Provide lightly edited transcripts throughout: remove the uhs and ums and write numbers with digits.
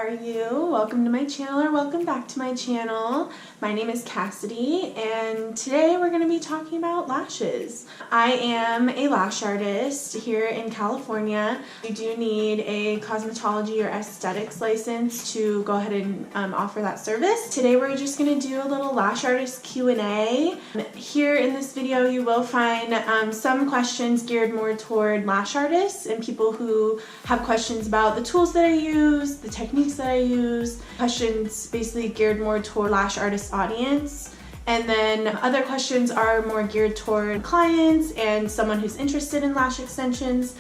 are you? Welcome to my channel, or welcome back to my channel. My name is Cassidy, and today we're going to be talking about lashes. I am a lash artist here in California. You do need a cosmetology or aesthetics license to go ahead and offer that service. Today we're just going to do a little lash artist Q&A. Here in this video you will find some questions geared more toward lash artists and people who have questions about the tools that I use, the techniques that I use, questions basically geared more toward lash artist audience. And then other questions are more geared toward clients and someone who's interested in lash extensions,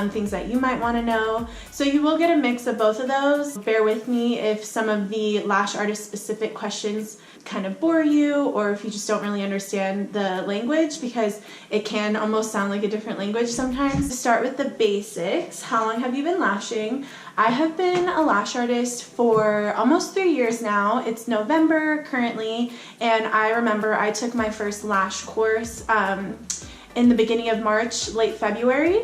things that you might want to know. So you will get a mix of both of those. Bear with me if some of the lash artist specific questions kind of bore you, or if you just don't really understand the language, because it can almost sound like a different language sometimes. To start with the basics, how long have you been lashing? I have been a lash artist for almost 3 years now. It's November currently, and I remember I took my first lash course in the beginning of March, late February.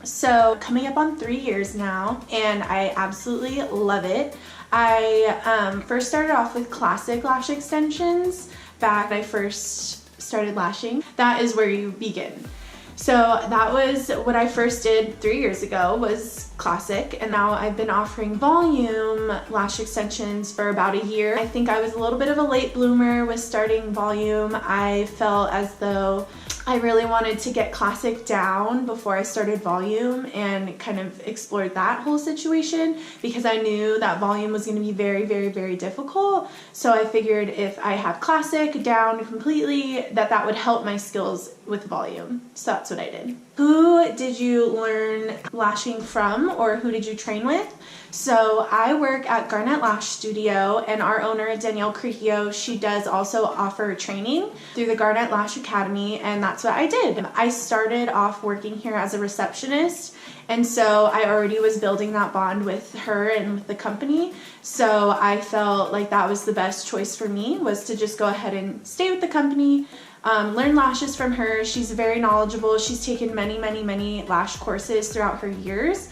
So coming up on 3 years now, and I absolutely love it. I first started off with classic lash extensions back when I first started lashing. That is where you begin. So that was what I first did 3 years ago, was classic, and now I've been offering volume lash extensions for about a year. I think I was a little bit of a late bloomer with starting volume. I felt as though I really wanted to get classic down before I started volume, and kind of explored that whole situation because I knew that volume was going to be very, very, very difficult. So I figured if I have classic down completely, that would help my skills with volume. So that's what I did. Who did you learn lashing from, or who did you train with? So I work at Garnet Lash Studio, and our owner, Danielle Cricchio, she does also offer training through the Garnet Lash Academy, and that's what I did. I started off working here as a receptionist, and so I already was building that bond with her and with the company. So I felt like that was the best choice for me, was to just go ahead and stay with the company, learn lashes from her. She's very knowledgeable. She's taken many, many, many lash courses throughout her years.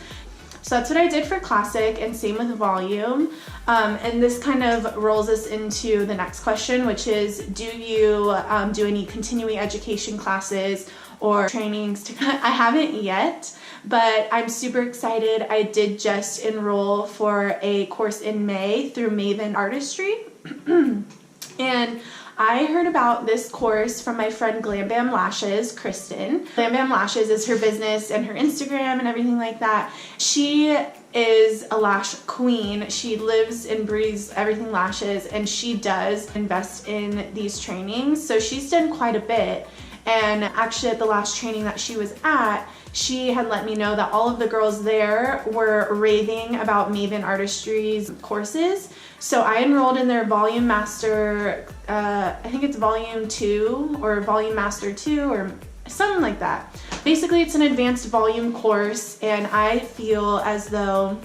So that's what I did for classic, and same with volume. And this kind of rolls us into the next question, which is, do you do any continuing education classes or trainings? I haven't yet, but I'm super excited. I did just enroll for a course in May through Maven Artistry. And I heard about this course from my friend Glam Bam Lashes, Kristen. Glam Bam Lashes is her business and her Instagram and everything like that. She is a lash queen. She lives and breathes everything lashes, and she does invest in these trainings. So she's done quite a bit. And actually at the last training that she was at, she had let me know that all of the girls there were raving about Maven Artistry's courses. So I enrolled in their Volume Master, I think it's Volume 2 or Volume Master 2 or something like that. Basically, it's an advanced volume course, and I feel as though,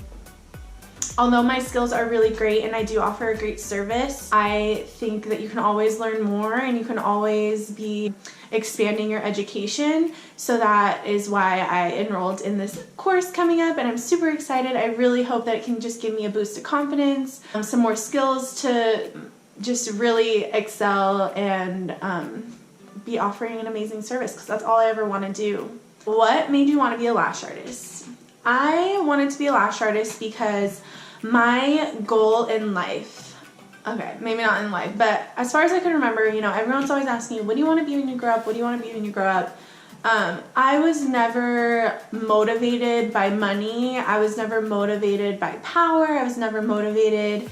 although my skills are really great and I do offer a great service, I think that you can always learn more, and you can always be expanding your education. So that is why I enrolled in this course coming up, and I'm super excited. I really hope that it can just give me a boost of confidence, some more skills to just really excel and be offering an amazing service, because that's all I ever want to do. What made you want to be a lash artist? I wanted to be a lash artist because my goal in life, okay, maybe not in life, but as far as I can remember, you know, everyone's always asking me, what do you want to be when you grow up? What do you want to be when you grow up? I was never motivated by money. I was never motivated by power. I was never motivated,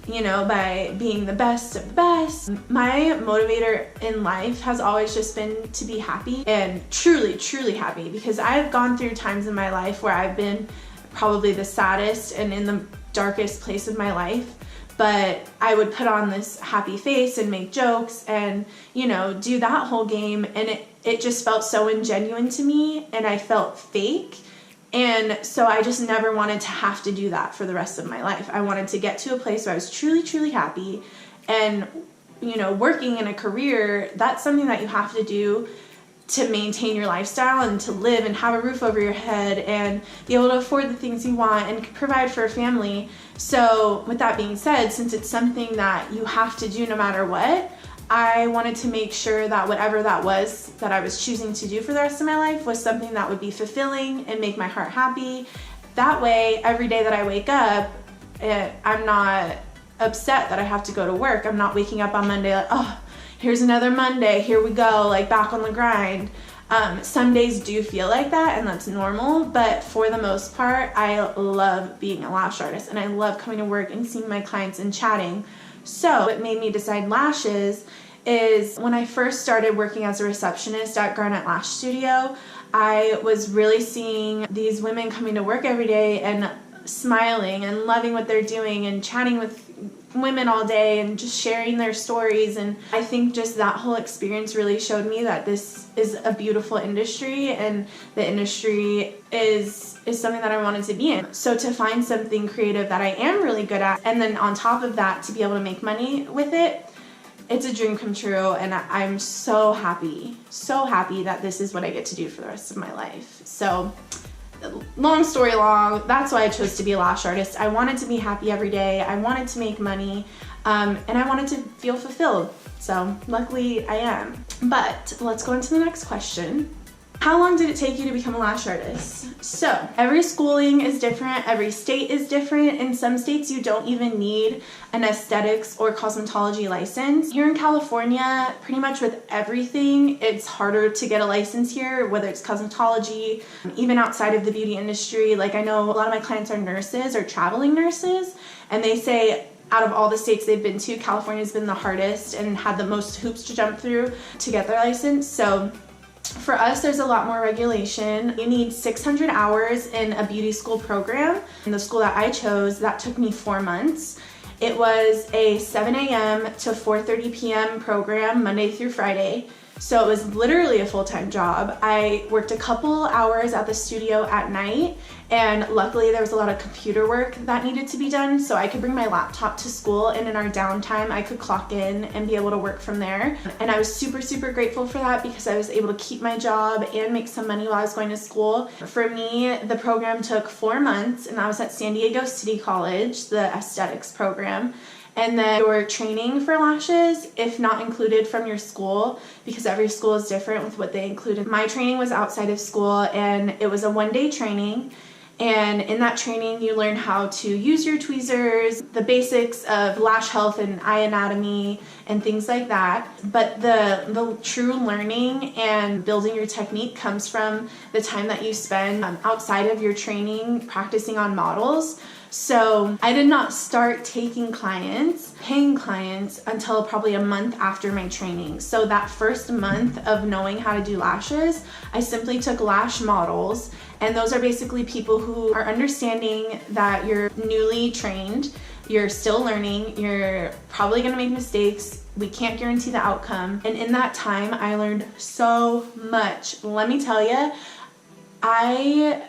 you know, by being the best of the best. My motivator in life has always just been to be happy, and truly, truly happy, because I've gone through times in my life where I've been probably the saddest and in the darkest place of my life, but I would put on this happy face and make jokes and, you know, do that whole game, and it just felt so ingenuine to me, and I felt fake. And so I just never wanted to have to do that for the rest of my life. I wanted to get to a place where I was truly, truly happy. And, you know, working in a career, that's something that you have to do to maintain your lifestyle and to live and have a roof over your head and be able to afford the things you want and provide for a family. So with that being said, since it's something that you have to do no matter what, I wanted to make sure that whatever that was that I was choosing to do for the rest of my life was something that would be fulfilling and make my heart happy. That way, every day that I wake up, I'm not upset that I have to go to work. I'm not waking up on Monday like, oh, here's another Monday, here we go, like back on the grind. Some days do feel like that, and that's normal, but for the most part, I love being a lash artist, and I love coming to work and seeing my clients and chatting. So what made me decide lashes is when I first started working as a receptionist at Garnet Lash Studio, I was really seeing these women coming to work every day and smiling and loving what they're doing and chatting with women all day and just sharing their stories. And I think just that whole experience really showed me that this is a beautiful industry, and the industry is something that I wanted to be in. So to find something creative that I am really good at, and then on top of that to be able to make money with it, it's a dream come true, and I'm so happy that this is what I get to do for the rest of my life. So long story long, that's why I chose to be a lash artist. I wanted to be happy every day. I wanted to make money, and I wanted to feel fulfilled. So luckily I am. But let's go into the next question. How long did it take you to become a lash artist? So every schooling is different, every state is different. In some states you don't even need an aesthetics or cosmetology license. Here in California, pretty much with everything, it's harder to get a license here, whether it's cosmetology, even outside of the beauty industry. Like I know a lot of my clients are nurses or traveling nurses, and they say out of all the states they've been to, California's been the hardest and had the most hoops to jump through to get their license. So for us, there's a lot more regulation. You need 600 hours in a beauty school program. In the school that I chose, that took me 4 months. It was a 7 a.m. to 4:30 p.m. program, Monday through Friday. So it was literally a full-time job. I worked a couple hours at the studio at night, and luckily there was a lot of computer work that needed to be done, so I could bring my laptop to school, and in our downtime I could clock in and be able to work from there. And I was super grateful for that because I was able to keep my job and make some money while I was going to school. For me, the program took 4 months, and I was at San Diego City College, the aesthetics program. And then your training for lashes, if not included from your school, because every school is different with what they included. My training was outside of school, and it was a 1-day training. And in that training, you learn how to use your tweezers, the basics of lash health and eye anatomy and things like that. But the true learning and building your technique comes from the time that you spend outside of your training practicing on models. So I did not start taking clients, paying clients, until probably a month after my training. So that first month of knowing how to do lashes, I simply took lash models, and those are basically people who are understanding that you're newly trained, you're still learning, you're probably gonna make mistakes, we can't guarantee the outcome. And in that time, I learned so much. Let me tell you, I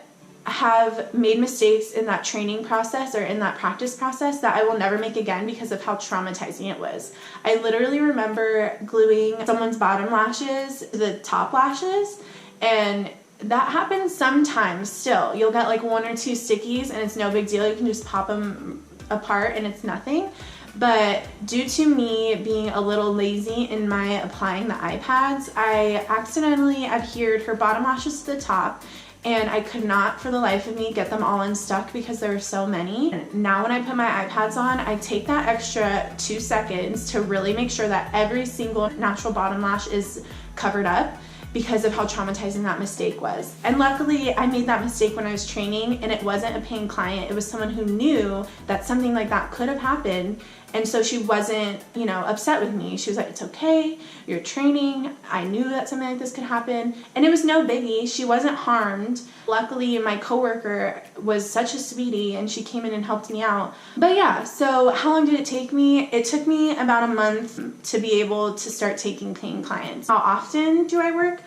have made mistakes in that training process or in that practice process that I will never make again because of how traumatizing it was. I literally remember gluing someone's bottom lashes to the top lashes, and that happens sometimes still. You'll get like 1 or 2 stickies and it's no big deal. You can just pop them apart and it's nothing. But due to me being a little lazy in my applying the eye pads, I accidentally adhered her bottom lashes to the top, and I could not for the life of me get them all unstuck because there were so many. And now when I put my eye pads on, I take that extra 2 seconds to really make sure that every single natural bottom lash is covered up because of how traumatizing that mistake was. And luckily I made that mistake when I was training, and it wasn't a paying client. It was someone who knew that something like that could have happened. And so she wasn't, upset with me. She was like, it's okay, you're training. I knew that something like this could happen. And it was no biggie. She wasn't harmed. Luckily, my coworker was such a sweetie, and she came in and helped me out. But yeah, so how long did it take me? It took me about a month to be able to start taking paying clients. How often do I work?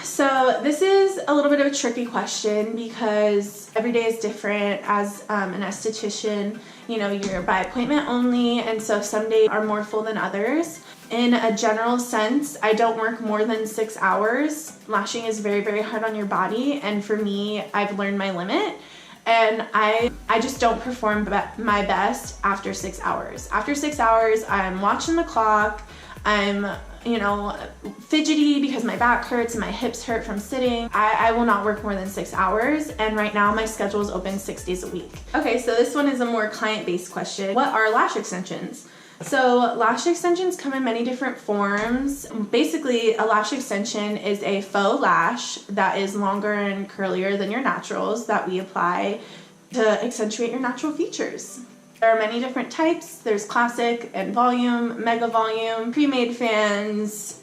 So this is a little bit of a tricky question because every day is different. As an esthetician, you know, you're by appointment only, and so some days are more full than others. In a general sense, I don't work more than 6 hours. Lashing is very, very hard on your body, and for me, I've learned my limit. And I just don't perform my best after 6 hours. After 6 hours, I'm watching the clock. I'm, you know, fidgety because my back hurts and my hips hurt from sitting. I will not work more than 6 hours, and right now my schedule is open 6 days a week. Okay, so this one is a more client-based question. What are lash extensions? So lash extensions come in many different forms. Basically, a lash extension is a faux lash that is longer and curlier than your naturals that we apply to accentuate your natural features. There are many different types. There's classic and volume, mega volume, pre-made fans,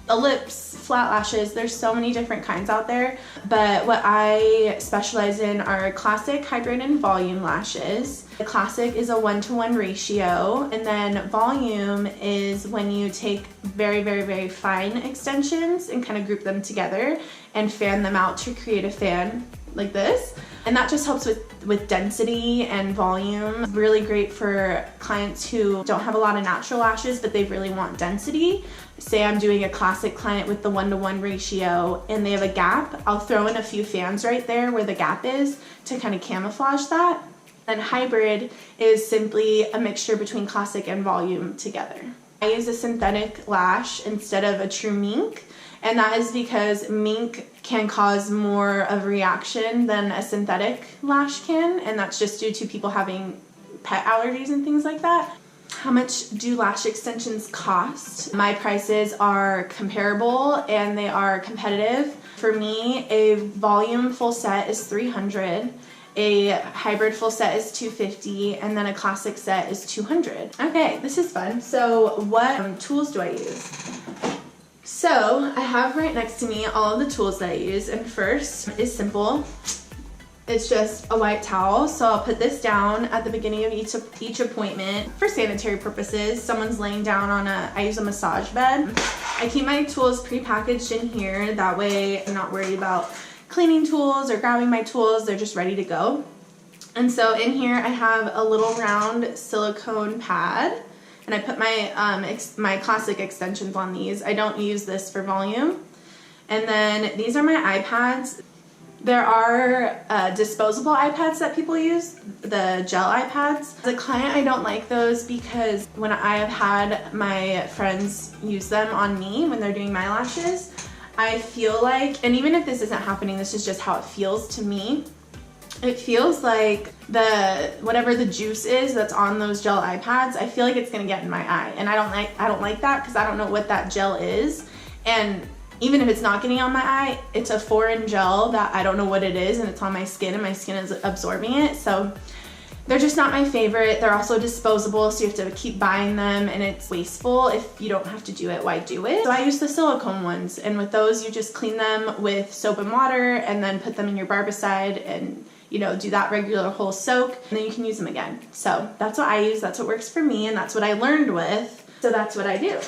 ellipse, flat lashes. There's so many different kinds out there, but what I specialize in are classic, hybrid, and volume lashes. The classic is a 1-to-1 ratio, and then volume is when you take very, very, very fine extensions and kind of group them together and fan them out to create a fan like this. And that just helps with density and volume. Really great for clients who don't have a lot of natural lashes, but they really want density. Say I'm doing a classic client with the 1-to-1 ratio and they have a gap, I'll throw in a few fans right there where the gap is to kind of camouflage that. And hybrid is simply a mixture between classic and volume together. I use a synthetic lash instead of a true mink, and that is because mink can cause more of a reaction than a synthetic lash can, and that's just due to people having pet allergies and things like that. How much do lash extensions cost? My prices are comparable and they are competitive. For me, a volume full set is $300. A hybrid full set is $250, and then a classic set is $200. Okay, this is fun. So what tools do I use? So I have right next to me all of the tools that I use, and first is simple. It's just a white towel. So I'll put this down at the beginning of each appointment for sanitary purposes. Someone's laying down on I use a massage bed. I keep my tools pre-packaged in here. That way I'm not worried about cleaning tools or grabbing my tools. They're just ready to go. And so in here I have a little round silicone pad, and I put my classic extensions on these. I don't use this for volume. And then these are my iPads. There are disposable iPads that people use, the gel iPads. As a client, I don't like those because when I have had my friends use them on me when they're doing my lashes, I feel like, and even if this isn't happening, this is just how it feels to me. It feels like whatever the juice is that's on those gel iPads, I feel like it's gonna get in my eye, and I don't like that because I don't know what that gel is. And even if it's not getting on my eye, it's a foreign gel that I don't know what it is, and it's on my skin, and my skin is absorbing it. So they're just not my favorite. They're also disposable, so you have to keep buying them, and it's wasteful. If you don't have to do it, why do it? So I use the silicone ones, and with those you just clean them with soap and water and then put them in your barbicide and, you know, do that regular whole soak, and then you can use them again. So that's what I use, that's what works for me, and that's what I learned with, so that's what I do.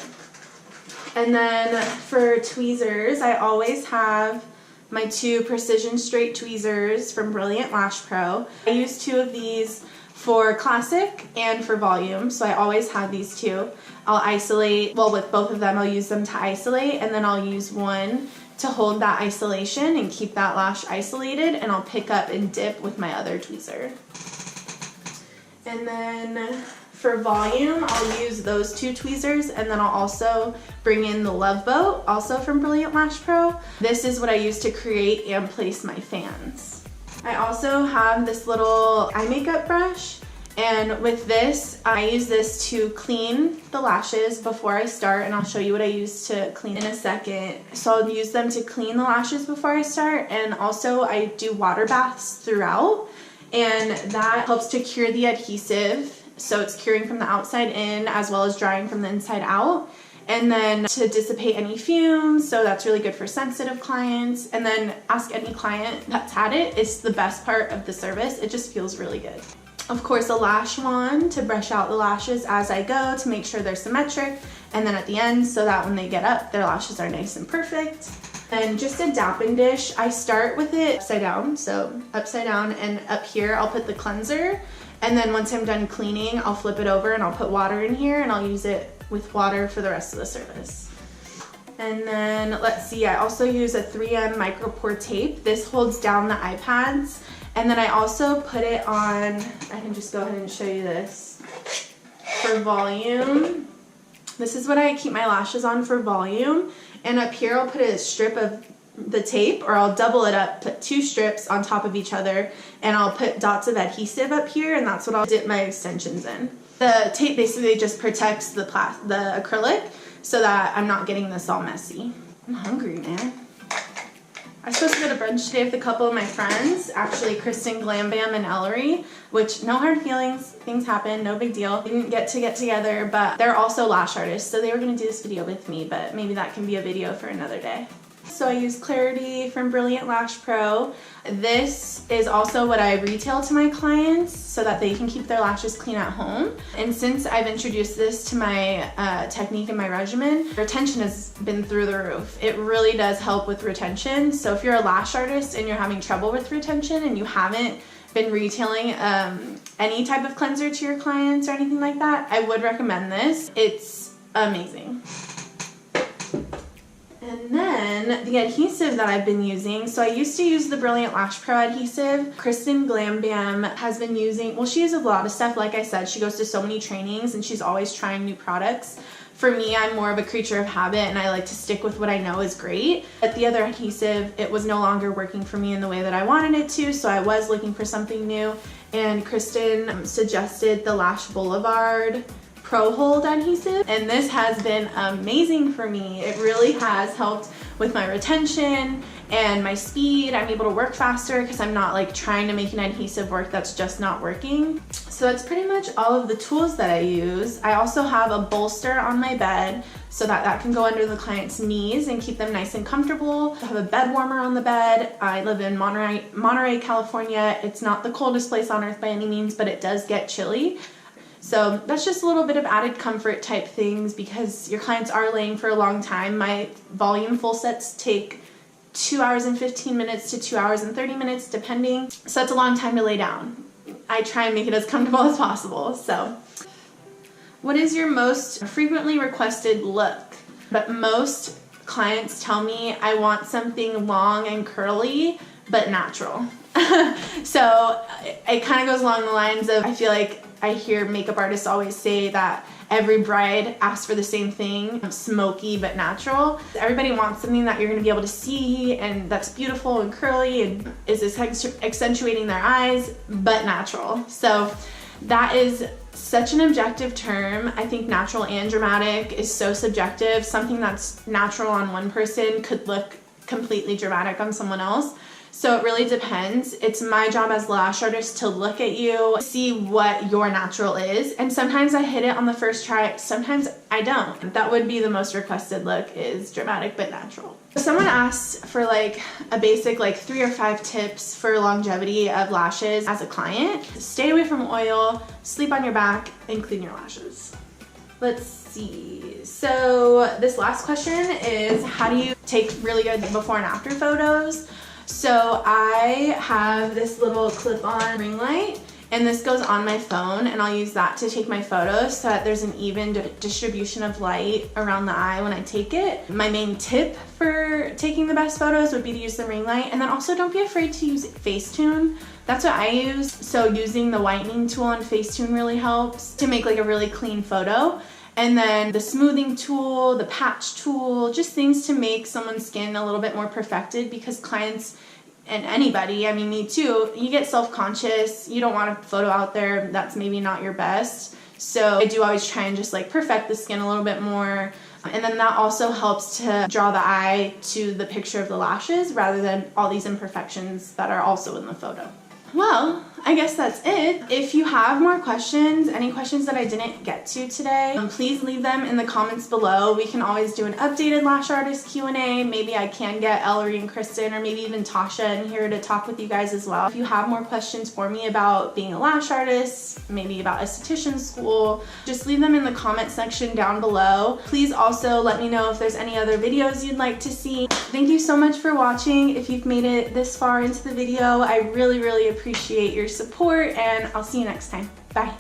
And then for tweezers, I always have my 2 precision straight tweezers from Brilliant Lash Pro. I use 2 of these for classic and for volume, so I always have these 2. I'll isolate, well, with both of them I'll use them to isolate, and then I'll use one to hold that isolation and keep that lash isolated, and I'll pick up and dip with my other tweezer. And then for volume, I'll use those 2 tweezers, and then I'll also bring in the Love Boat, also from Brilliant Lash Pro. This is what I use to create and place my fans. I also have this little eye makeup brush, and with this, I use this to clean the lashes before I start, and I'll show you what I use to clean in a second. So I'll use them to clean the lashes before I start, and also I do water baths throughout, and that helps to cure the adhesive. So it's curing from the outside in as well as drying from the inside out. And then to dissipate any fumes, so that's really good for sensitive clients. And then ask any client that's had it. It's the best part of the service. It just feels really good. Of course, a lash wand to brush out the lashes as I go to make sure they're symmetric, and then at the end so that when they get up, their lashes are nice and perfect. And just a dapping dish, I start with it upside down, so upside down, and up here I'll put the cleanser, and then once I'm done cleaning, I'll flip it over and I'll put water in here, and I'll use it with water for the rest of the service. And then let's see, I also use a 3M micropore tape. This holds down the eye pads. And then I also put it on, I can just go ahead and show you this, for volume. This is what I keep my lashes on for volume. And up here I'll put a strip of the tape, or I'll double it up, put 2 strips on top of each other, and I'll put dots of adhesive up here, and that's what I'll dip my extensions in. The tape basically just protects the acrylic so that I'm not getting this all messy. I'm hungry, man. I was supposed to go to brunch today with a couple of my friends, actually Kristen, Glam Bam, and Ellery, which no hard feelings, things happen, no big deal. We didn't get together, but they're also lash artists, so they were gonna do this video with me, but maybe that can be a video for another day. So I use Clarity from Brilliant Lash Pro. This is also what I retail to my clients so that they can keep their lashes clean at home. And since I've introduced this to my technique and my regimen, retention has been through the roof. It really does help with retention. So if you're a lash artist and you're having trouble with retention and you haven't been retailing any type of cleanser to your clients or anything like that, I would recommend this. It's amazing. And then the adhesive that I've been using, so I used to use the Brilliant Lash Pro adhesive. Kristen Glam Bam has been using, well, she uses a lot of stuff. Like I said, she goes to so many trainings and she's always trying new products. For me, I'm more of a creature of habit and I like to stick with what I know is great. But the other adhesive, it was no longer working for me in the way that I wanted it to, so I was looking for something new. And Kristen suggested the Lash Boulevard Pro Hold adhesive, and this has been amazing for me. It really has helped with my retention and my speed. I'm able to work faster because I'm not like trying to make an adhesive work that's just not working. So that's pretty much all of the tools that I use. I also have a bolster on my bed so that that can go under the client's knees and keep them nice and comfortable. I have a bed warmer on the bed. I live in Monterey, California. It's not the coldest place on earth by any means, but it does get chilly. So that's just a little bit of added comfort type things because your clients are laying for a long time. My volume full sets take 2 hours and 15 minutes to 2 hours and 30 minutes depending. So that's a long time to lay down. I try and make it as comfortable as possible. So what is your most frequently requested look? But most clients tell me I want something long and curly but natural. So it kind of goes along the lines of, I feel like I hear makeup artists always say that every bride asks for the same thing, smoky but natural. Everybody wants something that you're going to be able to see and that's beautiful and curly and is accentuating their eyes but natural. So that is such an objective term. I think natural and dramatic is so subjective. Something that's natural on one person could look completely dramatic on someone else. So it really depends. It's my job as a lash artist to look at you, see what your natural is, and sometimes I hit it on the first try, sometimes I don't. That would be the most requested look, is dramatic but natural. Someone asked for like a basic 3 or 5 tips for longevity of lashes as a client. Stay away from oil, sleep on your back, and clean your lashes. Let's see. So this last question is, how do you take really good before and after photos? So I have this little clip-on ring light, and this goes on my phone, and I'll use that to take my photos so that there's an even distribution of light around the eye when I take it. My main tip for taking the best photos would be to use the ring light, and then also don't be afraid to use Facetune. That's what I use. So using the whitening tool on Facetune really helps to make like a really clean photo. And then the smoothing tool, the patch tool, just things to make someone's skin a little bit more perfected, because clients and anybody, I mean me too, you get self-conscious. You don't want a photo out there that's maybe not your best. So I do always try and just like perfect the skin a little bit more. And then that also helps to draw the eye to the picture of the lashes rather than all these imperfections that are also in the photo. well, I guess that's it. If you have more questions, any questions that I didn't get to today, please leave them in the comments below. We can always do an updated Lash Artist Q&A. Maybe I can get Ellery and Kristen, or maybe even Tasha in here to talk with you guys as well. If you have more questions for me about being a lash artist, maybe about esthetician school, just leave them in the comment section down below. Please also let me know if there's any other videos you'd like to see. Thank you so much for watching. If you've made it this far into the video, I really, really appreciate your support, and I'll see you next time. Bye.